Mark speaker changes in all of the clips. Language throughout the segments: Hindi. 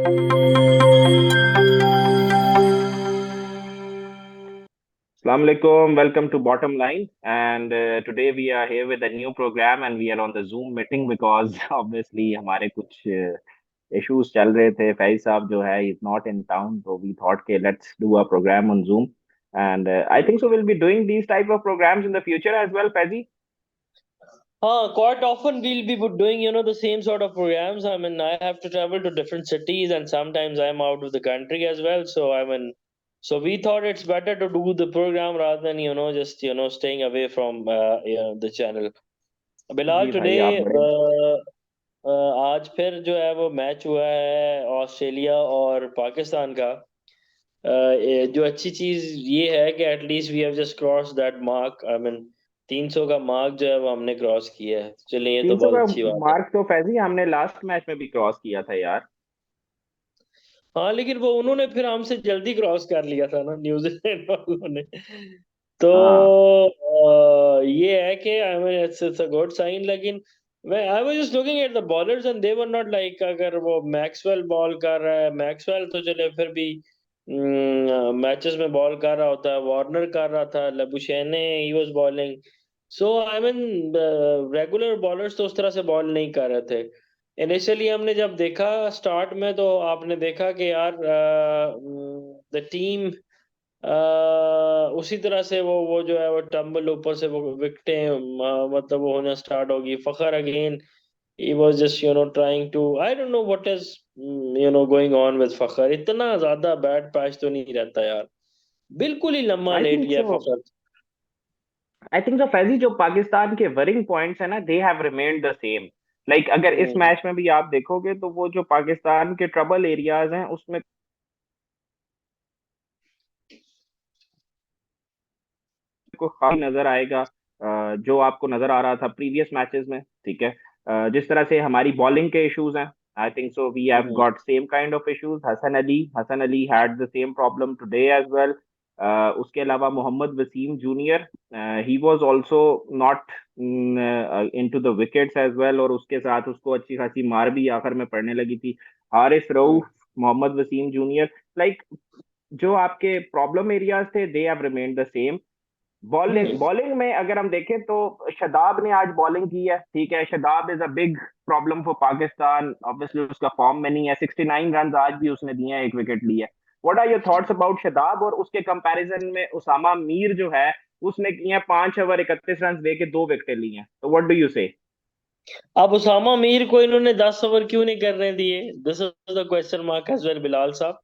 Speaker 1: Assalamu alaikum. Welcome to Bottom Line. And today we are here with a new program and we are on the Zoom meeting because obviously हमारे कुछ issues चल रहे थे. फैज साहब जो है is not in town, so we thought के let's do a program on Zoom. And I think so we'll be doing these type of programs in the future as well, Faizi.
Speaker 2: Quite often we'll be doing, the same sort of programs. I mean, I have to travel to different cities, and sometimes I'm out of the country as well. So I mean, so we thought it's better to do the program rather than, just, staying away from, the channel. Bilal,
Speaker 1: जी भाई आप
Speaker 2: today,
Speaker 1: बड़े
Speaker 2: आज फिर जो है वो मैच हुआ है ऑस्ट्रेलिया और पाकिस्तान का। जो अच्छी चीज ये है कि at least we have just cross that mark. I mean 300 का मार्क जो है वो हमने क्रॉस किया है। चलिए, ये तो
Speaker 1: 300
Speaker 2: बहुत
Speaker 1: का
Speaker 2: अच्छी बात है।
Speaker 1: मार्क तो फैजी हमने लास्ट मैच में भी क्रॉस किया था यार।
Speaker 2: हाँ, लेकिन वो उन्होंने फिर हमसे जल्दी क्रॉस कर लिया था ना, न्यूजीलैंड वालों ने। तो
Speaker 1: हाँ
Speaker 2: ये है कि I mean it's a good sign. लेकिन मैं I was just looking at the bowlers and they were not like, अगर वो मैक्सवेल बॉल कर रहा है, मैक्सवेल तो चले फिर भी मैचेस में बॉल कर रहा होता है, वार्नर कर रहा था, Labuschagne he was bowling. So I mean regular bowlers तो उस तरह से बॉल नहीं कर रहे थे। इनिशियली हमने जब देखा स्टार्ट में, तो आपने देखा कि यार द टीम उसी तरह से वो जो है वो टम्बल ऊपर से वो विकटें मतलब वो होना स्टार्ट होगी। फखर again he was just trying to, I don't know what is going on with फखर। इतना ज्यादा बैट पैच तो नहीं रहता यार, बिल्कुल ही लम्हा
Speaker 1: आई
Speaker 2: लेट
Speaker 1: थिंक
Speaker 2: गया
Speaker 1: सो
Speaker 2: फखर।
Speaker 1: फैजी जो पाकिस्तान के वरिंग पॉइंट्स है ना they have remained the same. Like अगर इस
Speaker 2: हम्म।
Speaker 1: मैच में भी आप देखोगे तो वो जो पाकिस्तान के ट्रबल एरियाज हैं उसमें को खाली नजर आएगा जो आपको नजर आ रहा था प्रीवियस मैचेस में। ठीक है। जिस तरह से हमारी बॉलिंग के इश्यूज हैं I think so we have
Speaker 2: hmm.
Speaker 1: Got same kind of issues. Hasan Ali had the same problem today as well. उसके अलावा Mohammad Wasim junior he was also not into the wickets as well और उसके साथ उसको अच्छी खासी मार भी आखिर में पड़ने लगी थी। हारिस
Speaker 2: हम्म।
Speaker 1: रऊफ, मोहम्मद वसीम जूनियर, लाइक जो आपके प्रॉब्लम एरियाज थे they have remained the same. Bowling
Speaker 2: hmm.
Speaker 1: Bowling में अगर हम देखें तो शदाब ने आज बॉलिंग की है। ठीक है, Shadab is a big problem for Pakistan. Obviously उसका फॉर्म में नहीं है। 69 रन आज भी उसने दिए हैं, एक विकेट लिया है। What are your thoughts about Shadab? और उसके कंपैरिजन में उसामा मीर जो है उसने किए हैं 5 ओवर 31 रन दे के 2 विकेटें ली हैं। तो व्हाट डू यू से?
Speaker 2: अब उसामा मीर को इन्होंने 10 ओवर क्यों नहीं करने दिए? This is the question mark as well, Bilal sahab.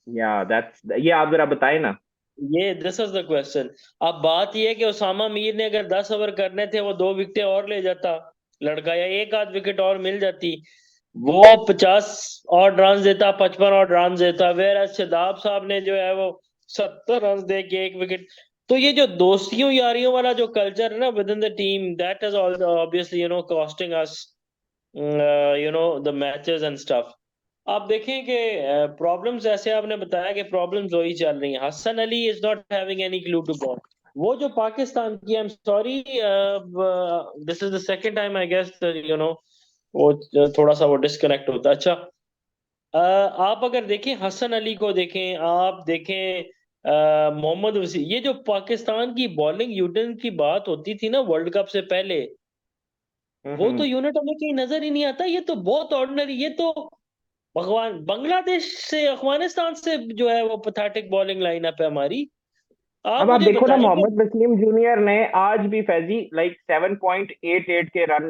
Speaker 1: या दैट्स ये आप जरा बताएं ना।
Speaker 2: ये दिस इज द क्वेश्चन। अब बात ये है कि उसामा मीर ने अगर 10 ओवर करने थे, वो 2 विकेटें और ले जाता लड़का, या एक आध विकेट और मिल जाती, वो 50 और रन देता, 55 और रन देता। वेर शदाब साहब ने जो है वो 70 रन दे के एक विकेट। तो ये जो दोस्तियों यारियों वाला जो कल्चर है ना with in the team, that is obviously costing us the matches and stuff. आप देखें कि प्रॉब्लम्स, जैसे आपने बताया कि प्रॉब्लम्स वही चल रही हैं। Hasan Ali is not having any clue to ball. वो जो पाकिस्तान की, I am sorry, this is the second time I guess, वो थोड़ा सा वो डिस्कनेक्ट होता है। अच्छा, आप अगर देखें हसन अली को, देखें आप देखें मोहम्मद वसी, ये जो पाकिस्तान की बॉलिंग यूनिट की बात होती थी ना वर्ल्ड कप से पहले, वो तो
Speaker 1: हम्म।
Speaker 2: यूनिट हमें कहीं नजर ही नहीं आता। ये तो बहुत ऑर्डिनरी, ये तो भगवान, बांग्लादेश से, अफगानिस्तान से जो है वो पथेटिक बॉलिंग लाइनअप है हमारी। आप
Speaker 1: अब आप
Speaker 2: मुझे
Speaker 1: देखो ना
Speaker 2: बताएं कि
Speaker 1: मोहम्मद वसीम जूनियर ने आज भी फैजी लाइक 7.88 के रन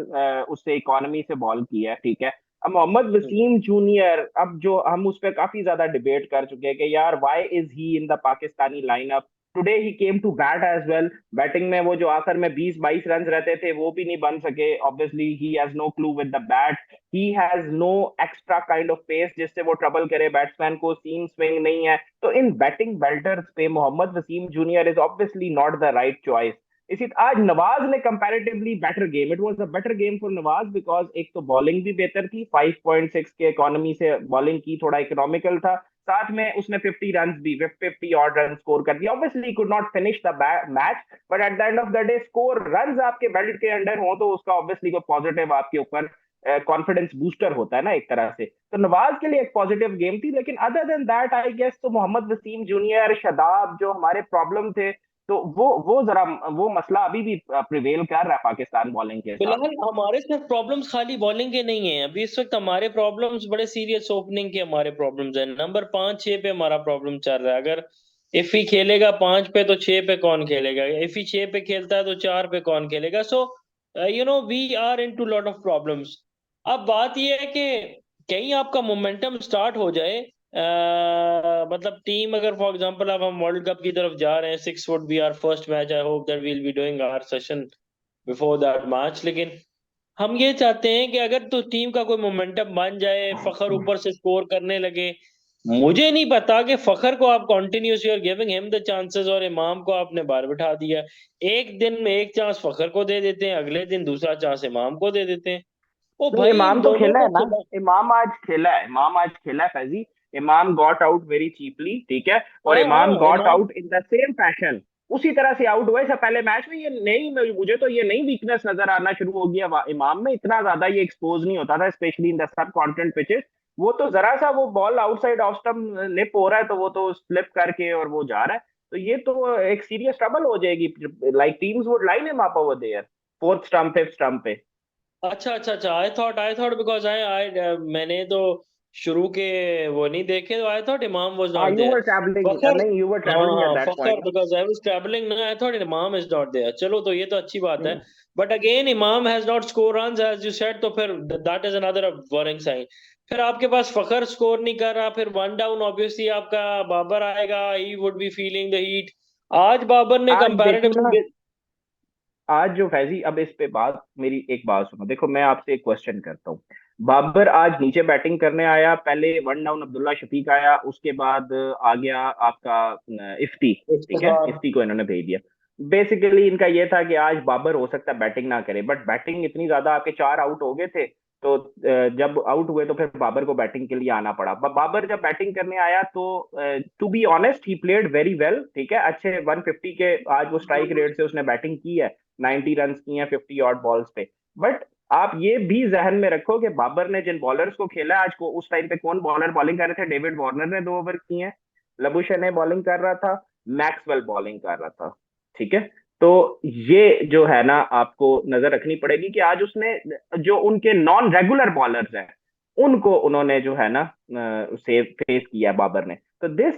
Speaker 1: उससे इकोनॉमी से बॉल किया है। ठीक है। अब मोहम्मद वसीम जूनियर, अब जो हम उस पर काफी ज्यादा डिबेट कर चुके हैं कि यार why is he in the Pakistani lineup. Today he came to bat as well. Batting में वो जो आखिर में 20-22 रन रहते थे वो भी नहीं बन सके। Obviously he has no clue with the bat. He has no extra kind of pace जिससे वो ट्रबल करे बैट्समैन को। सीम स्विंग नहीं है। तो इन बैटिंग बेल्टर्स पे Mohammad Wasim junior is obviously not the right choice. इसी आज नवाज ने comparatively better game, it was a better game for Nawaz because एक तो बॉलिंग भी बेहतर थी। 5.6 के इकोनॉमी से बॉलिंग की, थोड़ा इकोनॉमिकल था। साथ में उसने 50 रन भी 50 ऑड रन स्कोर कर दिया। Obviously could not finish the match but at the end of the day score run आपके बेल्ट के अंडर हो तो उसका ऑब्वियसली कोई पॉजिटिव आपके ऊपर कॉन्फिडेंस बूस्टर होता है ना एक तरह से। तो नवाज के लिए एक पॉजिटिव गेम थी, लेकिन other than that I guess तो मोहम्मद वसीम जूनियर, शादाब जो हमारे प्रॉब्लम थे, तो वो जरा वो मसला अभी भी प्रिवेल कर रहा है पाकिस्तान बॉलिंग के साथ।
Speaker 2: फिलहाल हमारे सिर्फ प्रॉब्लम्स खाली बॉलिंग के नहीं है, अभी इस वक्त हमारे प्रॉब्लम्स बड़े सीरियस ओपनिंग के हमारे प्रॉब्लम्स हैं। नंबर 5-6 पे हमारा प्रॉब्लम चल रहा है। अगर इफी खेलेगा 5 पे तो 6 पे कौन खेलेगा, इफी 6 पे खेलता है तो 4 पे कौन खेलेगा। So we are into lot of problems. अब बात यह है कि कहीं आपका मोमेंटम स्टार्ट हो जाए, मतलब टीम अगर फॉर एग्जांपल अब हम वर्ल्ड कप की तरफ जा रहे हैं, 6 would be our first match, I hope that we'll be doing our session before that match. लेकिन हम ये चाहते हैं कि अगर तो टीम का कोई मोमेंटम बन जाए, फखर ऊपर से स्कोर करने लगे। मुझे नहीं पता कि फखर को आप continuous you are giving him the chances और इमाम को आपने बाहर बिठा दिया। एक दिन में एक चांस फखर को दे देते हैं, अगले दिन दूसरा चांस इमाम को दे देते हैं। ओ
Speaker 1: नहीं,
Speaker 2: भाई इन
Speaker 1: इमाम तो
Speaker 2: दोनों
Speaker 1: खेला
Speaker 2: को
Speaker 1: है ना।
Speaker 2: खिला।
Speaker 1: इमाम आज खेला है फैजी। इमाम गॉट आउट वेरी चीपली, ठीक है, और
Speaker 2: हाँ
Speaker 1: इमाम
Speaker 2: हाँ
Speaker 1: गॉट
Speaker 2: इमाम।
Speaker 1: Out in the same fashion. उसी तरह से आउट हुए सब पहले मैच में। ये नहीं, मुझे तो ये नई वीकनेस नजर आना शुरू हो गया इमाम में। इतना ज्यादा ये एक्सपोज नहीं होता था, specially in the sub continent pitches. वो तो जरा सा वो ball outside off stump lip हो रहा है तो वो तो स्लिप करके और वो जा रहा है। तो ये तो एक सीरियस ट्रबल हो जाएगी। Like teams would line him up over there, fourth stump, fifth stump पे।
Speaker 2: अच्छा अच्छा अच्छा, आई थॉट बिकॉज आई आई मैंने तो शुरू के वो नहीं देखे, तो आई थॉट इमाम वाज
Speaker 1: हाँ,
Speaker 2: not
Speaker 1: you were
Speaker 2: there.
Speaker 1: Travelling,
Speaker 2: Fakhar.
Speaker 1: नहीं, यू वर
Speaker 2: हाँ
Speaker 1: ट्रैवलिंग एट
Speaker 2: हाँ
Speaker 1: दैट
Speaker 2: फखर,
Speaker 1: पॉइंट ना।
Speaker 2: बिकॉज आई वाज ट्रैवलिंग ना, I thought Imam is not there. चलो तो ये तो अच्छी बात है।
Speaker 1: Hmm.
Speaker 2: But again Imam has not score runs as you said, तो फिर that is another warning sign. फिर आपके पास फखर स्कोर नहीं कर रहा, फिर वन डाउन ऑब्वियसली आपका बाबर आएगा, he would be feeling the heat. आज बाबर ने
Speaker 1: आज देखो ना,
Speaker 2: कंपैरेटिवली।
Speaker 1: आज जो फैजी, अब इस पे बात, मेरी एक बात सुनो। देखो, मैं आपसे एक क्वेश्चन करता हूँ। बाबर आज नीचे बैटिंग करने आया, पहले वन डाउन अब्दुल्ला शफीक आया, उसके बाद आ गया आपका इफ्ती, ठीक है,
Speaker 2: इफ्तिखार।
Speaker 1: इफ्ती को इन्होंने भेज दिया। बेसिकली इनका ये था कि आज बाबर हो सकता है बैटिंग ना करे, बट बैटिंग इतनी ज्यादा, आपके चार आउट हो गए थे, तो जब आउट हुए तो फिर बाबर को बैटिंग के लिए आना पड़ा। बाबर जब बैटिंग करने आया तो to be honest he played very well, ठीक है, अच्छे 150 के आज वो स्ट्राइक रेट से उसने बैटिंग की है। 90 रन किए हैं 50 ऑट बॉल्स पे। बट आप ये भी जहन में रखो कि बाबर ने जिन बॉलर्स को खेला आज को, उस टाइम पे कौन बॉलर बॉलिंग कर रहे थे? डेविड वार्नर ने 2 ओवर किए हैं, लबुशेन बॉलिंग कर रहा था, मैक्सवेल बॉलिंग कर रहा था, ठीक है। तो ये जो है ना, आपको नजर रखनी पड़ेगी कि आज उसने जो उनके नॉन रेगुलर बॉलर्स हैं उनको उन्होंने जो है ना से फेस किया बाबर ने। तो दिस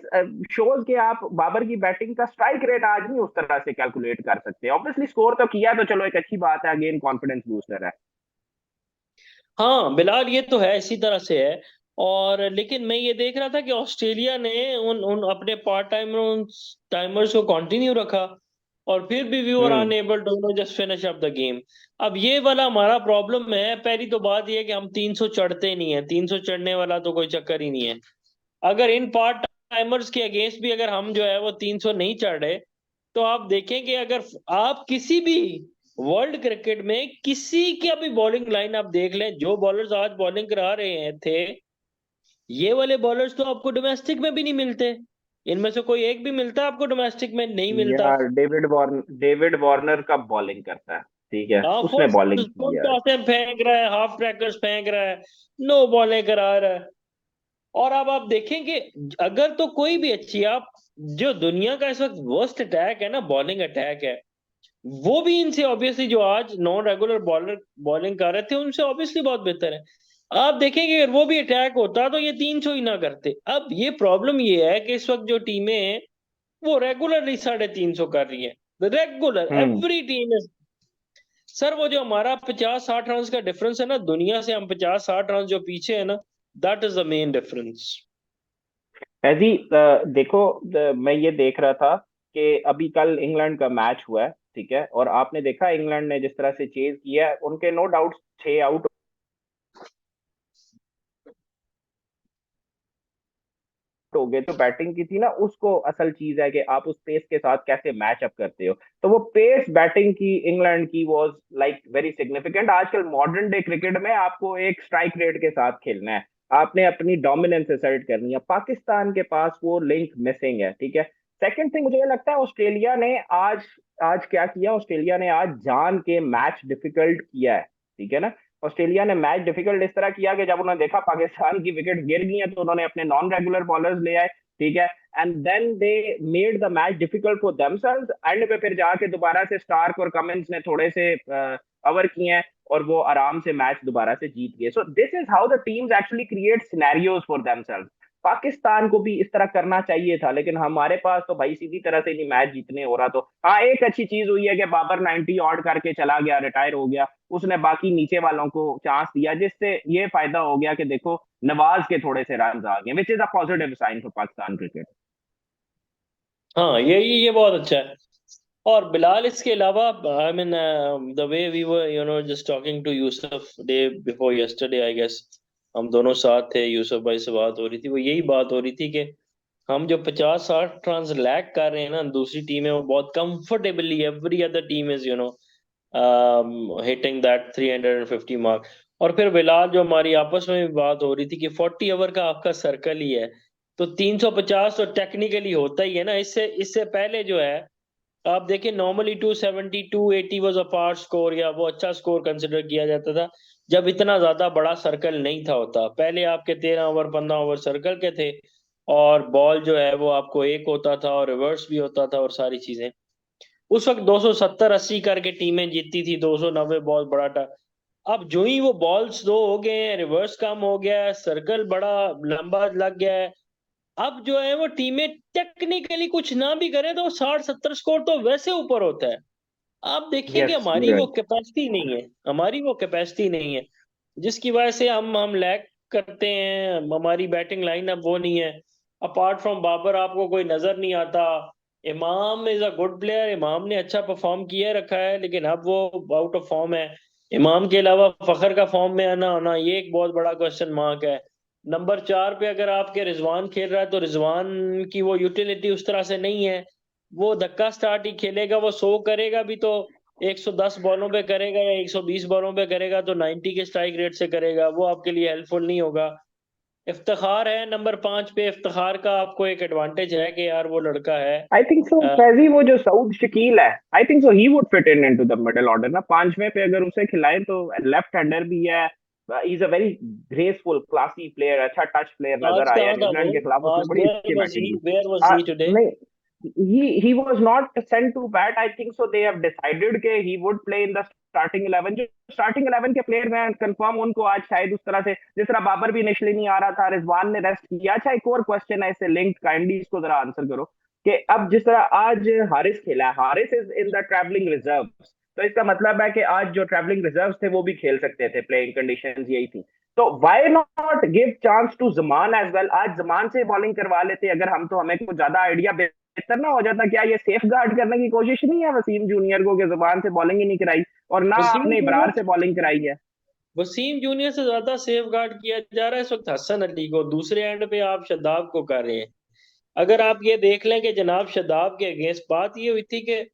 Speaker 1: शोज कि आप बाबर की बैटिंग का स्ट्राइक रेट आज नहीं उस तरह से कैलकुलेट कर सकते। ऑब्वियसली स्कोर तो किया तो चलो एक अच्छी बात है, अगेन कॉन्फिडेंस बूस्टर है।
Speaker 2: हाँ बिलाल, ये तो है, इसी तरह से है। और लेकिन मैं ये देख रहा था कि ऑस्ट्रेलिया ने उन उन अपने पार्ट टाइमर उन टाइमर्स को कंटिन्यू रखा, और फिर भी we were
Speaker 1: hmm.
Speaker 2: Unable to just finish up the game. अब ये वाला हमारा प्रॉब्लम है। पहली तो बात ये है कि हम 300 चढ़ते नहीं है, 300 चढ़ने वाला तो कोई चक्कर ही नहीं है। अगर इन पार्ट टाइमर्स के अगेंस्ट भी अगर हम जो है वो 300 नहीं चढ़ रहे, तो आप देखें कि अगर आप किसी भी वर्ल्ड क्रिकेट में किसी की भी बॉलिंग लाइन आप देख लें, जो बॉलर्स आज बॉलिंग करा रहे हैं थे, ये वाले बॉलर्स तो आपको डोमेस्टिक में भी नहीं मिलते। इनमें से कोई एक भी मिलता है आपको डोमेस्टिक में? नहीं मिलता।
Speaker 1: यार डेविड वार्नर का बॉलिंग करता है, ठीक है,
Speaker 2: हाँ,
Speaker 1: उसने
Speaker 2: फुल
Speaker 1: बॉलिंग
Speaker 2: फुल
Speaker 1: की है आज।
Speaker 2: टॉसें फेंक रहा है, हाफ ट्रैकर्स फेंक रहा है, नो बॉलें करा रहा है। और अब आप देखेंगे, अगर तो कोई भी अच्छी आप, जो दुनिया का इस वक्त वर्स्ट अटैक है ना, बॉलिंग अटैक है, वो भी इनसे ऑब्वियसली, जो आज नॉन रेगुलर बॉलर बॉलिंग कर रहे थे उनसे ऑब्वियसली बहुत बेहतर है। आप देखेंगे अगर वो भी अटैक होता तो ये 300 ही ना करते। अब ये प्रॉब्लम ये है कि इस वक्त जो टीमें हैं वो रेगुलरली 350 कर रही है, regular
Speaker 1: hmm.
Speaker 2: Every team is. Sir वो जो हमारा 50-60 रन का डिफरेंस है ना दुनिया से, हम 50-60 रन जो पीछे है ना, that is the main difference.
Speaker 1: ऐसी देखो, मैं ये देख रहा था कि अभी कल इंग्लैंड का मैच हुआ है, ठीक है, और आपने देखा इंग्लैंड ने जिस तरह से चेज किया है, उनके नो डाउट 6 आउट हो गए। तो बैटिंग की थी ना, उसको असल चीज है कि आप उस पेस के साथ कैसे मैच अप करते हो। तो वो पेस बैटिंग की इंग्लैंड की वाज लाइक वेरी सिग्निफिकेंट। आजकल मॉडर्न डे क्रिकेट में आपको एक स्ट्राइक रेट के साथ खेलना है, आपने अपनी डोमिनेंस असर्ट करनी है। पाकिस्तान के पास वो लिंक मिसिंग है, ठीक है। सेकंड थिंग, मुझे ये लगता है ऑस्ट्रेलिया ने आज आज क्या किया, ऑस्ट्रेलिया ने आज जान के मैच डिफिकल्ट किया है, ठीक है ना। ऑस्ट्रेलिया ने मैच डिफिकल्ट इस तरह किया कि जब उन्होंने देखा पाकिस्तान की विकेट गिर गई है तो उन्होंने अपने नॉन रेगुलर बॉलर्स ले आए, ठीक है, and then they made the match difficult for themselves. End पे फिर जाके दोबारा से स्टार्क और कमिंस ने थोड़े से ओवर किए हैं और वो आराम से मैच दोबारा से जीत गए। So this is how the teams actually create scenarios for themselves. Pakistan को भी इस तरह करना चाहिए था, लेकिन हमारे पास तो भाई सीधी तरह से नहीं मैच जीतने हो रहा। तो हाँ, एक अच्छी चीज हुई है कि बाबर 90 ऑड करके चला गया, रिटायर हो गया, उसने बाकी नीचे वालों को चांस दिया, जिससे ये फायदा हो गया कि देखो नवाज के थोड़े से रन आ गए, which is a positive sign for Pakistan cricket.
Speaker 2: हाँ, ये बहुत अच्छा है। और बिलाल, इसके अलावा I mean the way we were just talking to Yusuf day before yesterday, I guess हम दोनों साथ थे, यूसुफ भाई से बात हो रही थी, वो यही बात हो रही थी कि हम जो 50-60 रन लैग कर रहे हैं ना दूसरी टीम है, वो बहुत comfortably every other team is hitting that 350 mark. और फिर बिलाल, जो हमारी आपस में भी बात हो रही थी कि 40 ओवर का आपका सर्कल ही है, तो 350 तो टेक्निकली होता ही है ना। इससे इससे पहले जो है, आप देखिए, normally 270 280 was a par score, या वो अच्छा स्कोर कंसिडर किया जाता था जब इतना ज्यादा बड़ा सर्कल नहीं था होता। पहले आपके 13 ओवर 15 ओवर सर्कल के थे, और बॉल जो है वो आपको एक होता था और रिवर्स भी होता था और सारी चीजें। उस वक्त 270-80 करके टीमें जीतती थी, 290 बॉल बड़ा था। अब जो ही वो बॉल्स दो हो गए हैं, रिवर्स कम हो गया है, सर्कल बड़ा लंबा लग गया है, अब जो है वो टीमें टेक्निकली कुछ ना भी करें तो 60-70 स्कोर तो वैसे ऊपर होता है। आप देखिए कि
Speaker 1: यस,
Speaker 2: हमारी वो कैपेसिटी नहीं है, हमारी वो कैपेसिटी नहीं है, जिसकी वजह से हम लैग करते हैं। हमारी बैटिंग लाइनअप वो नहीं है। अपार्ट फ्रॉम बाबर आपको कोई नजर नहीं आता। इमाम इज अ गुड प्लेयर, इमाम ने अच्छा परफॉर्म किया रखा है, लेकिन अब वो आउट ऑफ फॉर्म है। इमाम के अलावा फखर का फॉर्म में आना होना, ये एक बहुत बड़ा क्वेश्चन मार्क है। नंबर 4 पे अगर आपके रिजवान खेल रहा है, तो रिजवान की वो यूटिलिटी उस तरह से नहीं है। वो धक्का स्टार्ट ही खेलेगा, वो 100 करेगा भी तो 110 बॉलों पे करेगा, या 120 बॉलों पे करेगा तो 90 के स्ट्राइक रेट से करेगा, वो आपके लिए हेल्पफुल नहीं होगा। इफ्तिखार है नंबर 5 पे, इफ्तिखार का आपको एक एडवांटेज है कि यार वो लड़का है।
Speaker 1: आई थिंक सो फैजी, वो जो सऊद शकील है, आई think so he would fit in into the middle order ना, पांचवें पे अगर उसे खिलाए तो। लेफ्ट हैंडर भी है, he is a very graceful classy player, अच्छा टच प्लेयर नजर
Speaker 2: आज
Speaker 1: आया
Speaker 2: कहाँ था
Speaker 1: न्यूजीलैंड
Speaker 2: वो?
Speaker 1: के खिलाफ, उसने
Speaker 2: आज
Speaker 1: बड़ी अच्छी बैटिंग की।
Speaker 2: Where was he today?
Speaker 1: नहीं, he was not sent to bat. I think so they have decided कि he would play in the starting 11। जो स्टार्टिंग 11 के प्लेयर हैं कंफर्म, उनको आज शायद उस तरह से, जिस तरह बाबर भी इनिशियली नहीं आ रहा था, रिजवान ने रेस्ट किया। अच्छा, एक और क्वेश्चन है इससे लिंक्ड, काइंडली इसको जरा आंसर करो कि अब जिस तरह आज हारिस खेला है, Haris is in the travelling reserve, तो इसका मतलब है कि आज जो ट्रैवलिंग रिजर्व थे वो भी खेल सकते थे, प्लेइंग कंडीशंस यही थी। तो why not give chance to Zaman as well? आज जमान से बॉलिंग करवा लेते अगर हम, तो हमें कुछ ज्यादा आइडिया बेहतर ना हो जाता? क्या ये सेफ गार्ड करने की कोशिश नहीं है वसीम जूनियर को कि जबान से बॉलिंग ही नहीं कराई, और ना
Speaker 2: वसीम
Speaker 1: आपने इब्रार से
Speaker 2: जूनियर
Speaker 1: बॉलिंग कराई है?
Speaker 2: वसीम जूनियर से ज्यादा सेफ गार्ड किया जा रहा है इस वक्त हसन अली को। दूसरे एंड पे आप शदाब को कर रहे हैं। अगर आप ये देख लें कि जनाब शदाब के अगेंस्ट बात ये हुई थी कि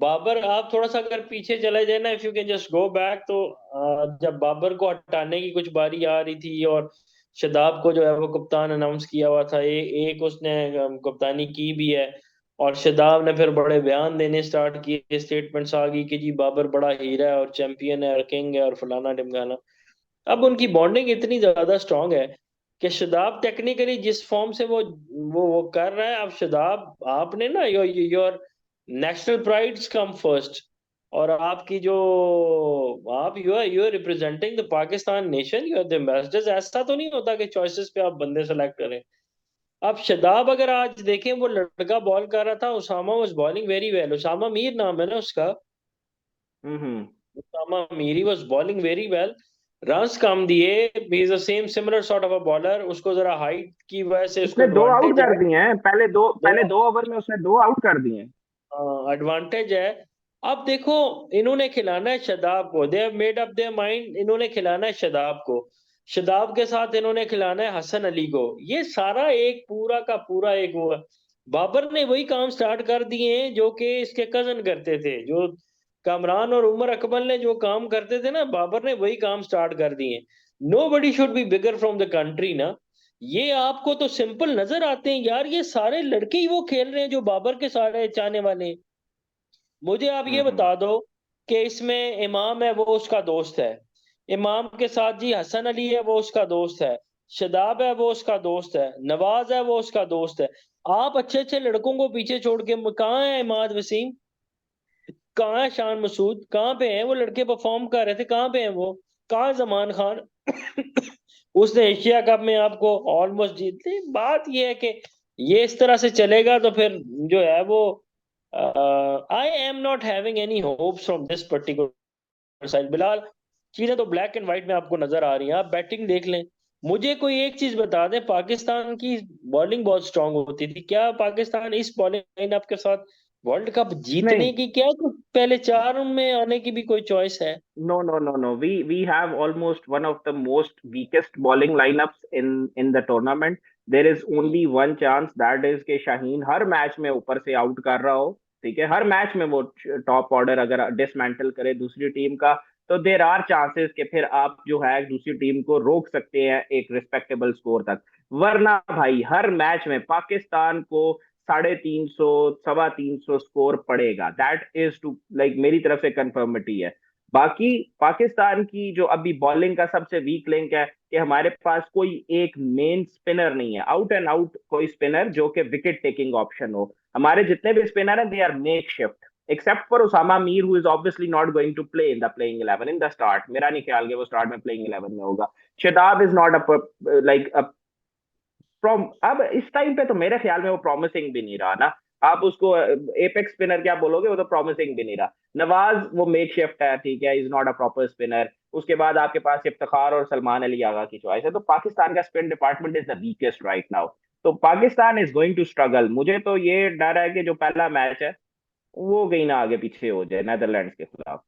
Speaker 2: बाबर, आप थोड़ा सा अगर पीछे चले जाए ना, if you can just go back, तो जब बाबर को हटाने की कुछ बारी आ रही थी और शदाब को जो है वो कप्तान अनाउंस किया हुआ था, एक उसने कप्तानी की भी है, और शदाब ने फिर बड़े बयान देने स्टार्ट किए, स्टेटमेंट्स आ गई कि जी बाबर बड़ा हीरा है और चैंपियन है और किंग है और फलाना ढिमकाना। अब उनकी बॉन्डिंग इतनी ज्यादा स्ट्रांग है कि शदाब टेक्निकली जिस फॉर्म से वो कर रहा है, अब शदाब, आपने ना your national prides come first, और आपकी जो, आप you are representing the Pakistan nation, you are the ambassadors. ऐसा तो नहीं होता कि चॉइसेस पे आप बंदे सेलेक्ट करें। अब शदाब अगर आज देखें, वो लड़का बॉल कर रहा था, Usama was bowling very well, Usama Mir नाम है ना उसका,
Speaker 1: hmm.
Speaker 2: Usama Mir, he was bowling very well. Runs कम दिए, he is the same similar sort of a bowler, उसको जरा हाइट की वजह से उसको
Speaker 1: उसने दो आउट
Speaker 2: एडवांटेज
Speaker 1: कर
Speaker 2: है।
Speaker 1: दिए हैं,
Speaker 2: दो
Speaker 1: पहले 2 ओवर में उसने 2 आउट कर दिए हैं।
Speaker 2: एडवांटेज है। अब देखो, इन्होंने खिलाना है शदाब को, they have made up their mind, इन्होंने खिलाना है शदाब को। शदाब के साथ इन्होंने खिलाना है हसन अली को। ये सारा एक पूरा का पूरा एक वो है। बाबर ने वही काम स्टार्ट कर दिए हैं जो कि इसके कजन करते थे, जो कामरान और उमर अकमल ने जो काम करते थे ना, बाबर ने वही काम स्टार्ट कर दिए। Nobody should be bigger from the country ना। ये आपको तो सिंपल नजर आते हैं यार, ये सारे लड़के ही वो खेल रहे हैं जो बाबर के सारे चाहने वाले हैं। मुझे आप ये
Speaker 1: हम्म।
Speaker 2: बता दो कि इसमें इमाम है वो उसका दोस्त है, इमाम के साथ जी हसन अली है, वो उसका दोस्त है। शदाब है, वो उसका दोस्त है। नवाज है, वो उसका दोस्त है। आप अच्छे अच्छे लड़कों को पीछे छोड़ के कहाँ है इमाद वसीम, कहाँ है शान मसूद, कहाँ पे हैं वो लड़के, परफॉर्म कर रहे थे, कहाँ पे हैं वो? कहाँ है जमान खान? उसने एशिया कप में आपको ऑलमोस्ट जीत ली। बात ये है कि ये इस तरह से चलेगा तो फिर जो है वो, I am not having any hopes from this particular side Bilal. चीजें तो ब्लैक एंड व्हाइट में आपको नजर आ रही हैं, आप बैटिंग देख लें। मुझे कोई एक चीज बता दें, पाकिस्तान की बॉलिंग बहुत स्ट्रांग होती थी, क्या पाकिस्तान इस बॉलिंग लाइनअप के साथ वर्ल्ड कप
Speaker 1: नहीं,
Speaker 2: जीतने की क्या कुछ पहले चार में आने की भी कोई चॉइस है?
Speaker 1: no, no, no, no. We have almost one of the most weakest bowling lineups in the tournament. There is only one chance, that is कि शाहीन हर मैच में ऊपर से आउट कर रहा हो, ठीक है, हर मैच में वो टॉप ऑर्डर अगर डिसमेंटल करे दूसरी टीम का, तो देर आर चांसेस कि फिर आप जो है दूसरी टीम को रोक सकते हैं एक रिस्पेक्टेबल स्कोर तक। वरना भाई हर मैच में पाकिस्तान को 350, 350 स्कोर पड़ेगा। दैट इज टू लाइक मेरी तरफ से कंफर्मिटी है। बाकी पाकिस्तान की जो अभी बॉलिंग का सबसे वीक लिंक है कि हमारे पास कोई एक मेन स्पिनर नहीं है, आउट एंड आउट कोई स्पिनर जो कि विकेट टेकिंग ऑप्शन हो। हमारे जितने भी स्पिनर हैं they are make shift, except for Usama Mir who is obviously not going to play in the playing 11 in the start. मेरा नहीं ख्याल कि वो स्टार्ट में प्लेइंग 11 में होगा। Shadab is not a like from अब इस टाइम पे तो मेरे ख्याल में वो प्रॉमिसिंग भी नहीं रहा ना। आप उसको एपेक्स स्पिनर क्या बोलोगे, वो तो प्रॉमिसिंग भी नहीं रहा। नवाज वो मेक शिफ्ट है, ठीक है, is not a proper spinner. उसके बाद आपके पास इफ्तिखार और सलमान अली आगा की चॉइस है। तो पाकिस्तान का spin department is the weakest right now. तो Pakistan is going to struggle. मुझे तो ये डर है कि जो पहला मैच है वो कहीं ना आगे पीछे हो जाए नेदरलैंड्स के खिलाफ।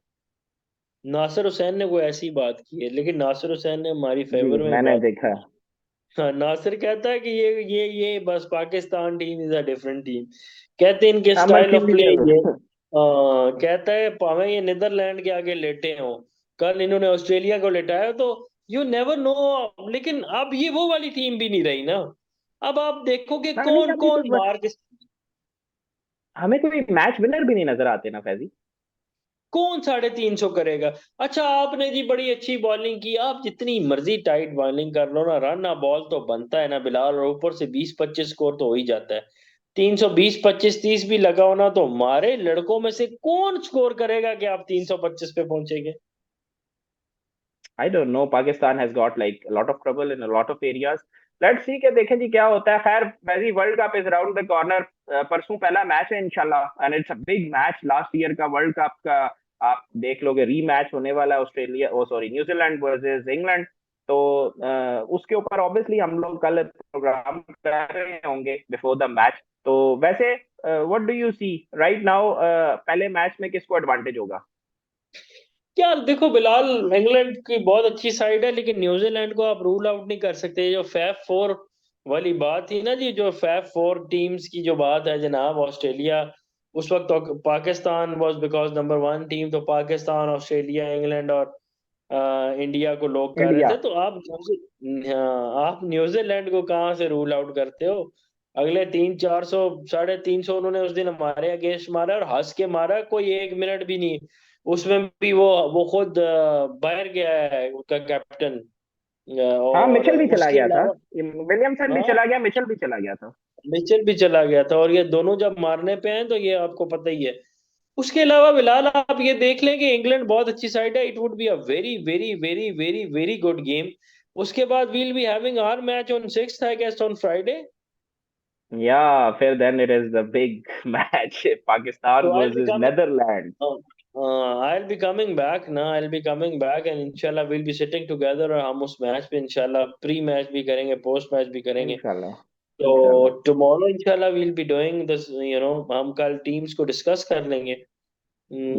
Speaker 2: नासिर हुसैन ने कोई ऐसी बात की है, लेकिन नासिर हुसैन ने हमारी
Speaker 1: जी,
Speaker 2: फेवर में
Speaker 1: मैंने
Speaker 2: बात
Speaker 1: देखा
Speaker 2: की।
Speaker 1: है।
Speaker 2: हाँ, नासिर कहता है कि ये बस Pakistan team is a different team. कहते हैं इनके
Speaker 1: हाँ,
Speaker 2: स्टाइल ऑफ प्ले
Speaker 1: मर्सिडीज।
Speaker 2: ये, कहता है भावे ये नीदरलैंड के आगे लेटे हो, कल इन्होंने ऑस्ट्रेलिया को लेटाया, तो यू नेवर नो। लेकिन अब ये वो वाली टीम भी नहीं रही ना। अब आप देखोगे
Speaker 1: हाँ नहीं,
Speaker 2: कौन
Speaker 1: अभी
Speaker 2: कौन
Speaker 1: तो
Speaker 2: बाहर के,
Speaker 1: हमें कोई मैच विनर भी नहीं नजर आते ना फैजी।
Speaker 2: कौन 350 करेगा? अच्छा, आपने जी बड़ी अच्छी बॉलिंग की, आप जितनी मर्जी टाइट बॉलिंग कर लो ना, रन ना बॉल तो बनता है ना बिलाल, और ऊपर से 20-25 स्कोर तो हो ही जाता है। 320, 25, 30 भी लगाओ ना, तो हमारे लड़कों में से कौन स्कोर करेगा कि आप 325 पे पहुंचेंगे?
Speaker 1: I don't know, Pakistan has got like lot of trouble in lot of areas. Let's see के देखें जी क्या होता है। खैर वैसे world cup is around the corner. परसों पहला मैच है इंशाल्लाह, and it's a big match. Last year का वर्ल्ड कप का आप देख लोगे, रीमैच होने वाला है ऑस्ट्रेलिया, ओ सॉरी, न्यूजीलैंड वर्सेस इंग्लैंड। तो उसके ऊपर ऑब्वियसली हम लोग कल प्रोग्राम कर रहे होंगे बिफोर द मैच। तो वैसे what do you see right now, पहले मैच में किसको एडवांटेज होगा?
Speaker 2: क्या देखो बिलाल, इंग्लैंड की बहुत अच्छी साइड है, लेकिन न्यूजीलैंड को आप रूल आउट नहीं कर सकते। जो फैफ फोर वाली बात थी ना जी, जो फैफ फोर टीम्स की जो बात है जनाब, ऑस्ट्रेलिया उस वक्त तो Pakistan was because number one team, तो पाकिस्तान, ऑस्ट्रेलिया, इंग्लैंड और इंडिया को लोग कर रहे
Speaker 1: इंडिया।
Speaker 2: थे। तो हाँ, आप न्यूजीलैंड को कहाँ से रूल आउट करते हो? अगले 300-400, 350 उन्होंने उस दिन हमारे अगेंस्ट मारा, और हंस के मारा, कोई 1 मिनट भी नहीं। उसमें भी वो खुद बाहर गया है उनका कैप्टन,
Speaker 1: हाँ,
Speaker 2: और
Speaker 1: मिचेल भी चला
Speaker 2: उसके
Speaker 1: गया था।
Speaker 2: अलावा,
Speaker 1: विलियमसन भी
Speaker 2: हाँ,
Speaker 1: चला गया, मिचेल भी चला गया था।
Speaker 2: मिचेल भी चला गया था, और ये दोनों जब मारने पे हैं तो ये आपको पता ही है। उसके अलावा बिलाल आप ये देख लें कि इंग्लैंड बहुत अच्छी साइड है, it would be a very very very very very good game. उसके बाद we'll be having our match on 6th I guess, on Friday.
Speaker 1: या फिर then it is the big match, Pakistan
Speaker 2: तो I will be
Speaker 1: versus
Speaker 2: coming,
Speaker 1: Netherland.
Speaker 2: I'll be coming back ना, I'll be coming back, and इंशाल्लाह we'll be sitting together, और हम उस मैच पे इंशाल्लाह प्री मैच भी करेंगे, पोस्ट मैच भी करेंगे।
Speaker 1: इंशाल्लाह,
Speaker 2: तो
Speaker 1: इंशाल्लाह।
Speaker 2: टुमारो इंशाल्लाह we'll be doing this, हम कल टीम्स को डिस्कस कर लेंगे,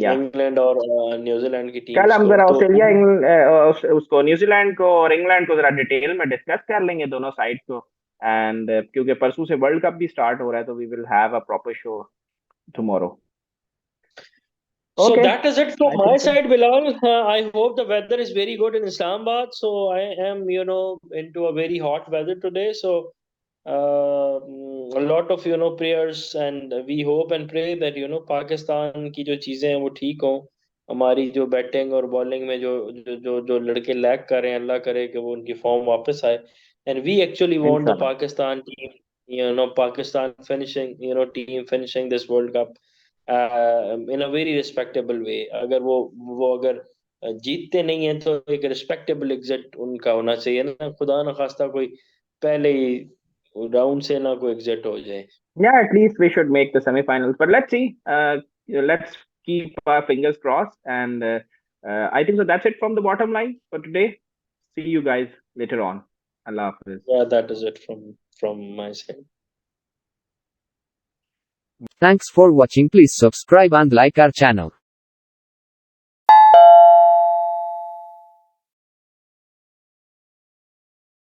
Speaker 1: या
Speaker 2: इंग्लैंड और न्यूजीलैंड की
Speaker 1: कल
Speaker 2: टीम्स
Speaker 1: हम
Speaker 2: को।
Speaker 1: जरा
Speaker 2: तो
Speaker 1: ऑस्ट्रेलिया उसको न्यूजीलैंड को और इंग्लैंड को जरा डिटेल में डिस्कस कर लेंगे दोनों साइड को। एंड क्योंकि परसों से वर्ल्ड कप भी स्टार्ट हो रहा है, तो we will have a proper show tomorrow.
Speaker 2: So
Speaker 1: okay,
Speaker 2: that is it from
Speaker 1: I
Speaker 2: my
Speaker 1: think so.
Speaker 2: side, Bilal. I hope the weather is very good in Islamabad. So I am, into a very hot weather today. So a lot of, prayers, and we hope and pray that, Pakistan की जो चीजें हैं वो ठीक हों, हमारी जो बैटिंग और बॉलिंग में जो लड़के लैग कर रहे हैं, अल्लाह करे कि वो उनकी फॉर्म वापस आए, and we actually want the
Speaker 1: इंशाल्लाह।
Speaker 2: Pakistan team, Pakistan finishing, team finishing this world cup in a very respectable way. अगर वो अगर जीतते नहीं है तो एक रिस्पेक्टेबल एग्जिट उनका होना चाहिए ना, खुदा ना खास्ता कोई पहले ही राउंड से ना कोई एग्जिट हो जाए।
Speaker 1: Yeah, at least we should make the semifinals. But let's see. Let's keep our fingers crossed. And I think so. That's it from the bottom line for today. See you guys later on. Allah Hafiz.
Speaker 2: Yeah, that is it from my side.
Speaker 3: Thanks for watching. Please subscribe and like our channel.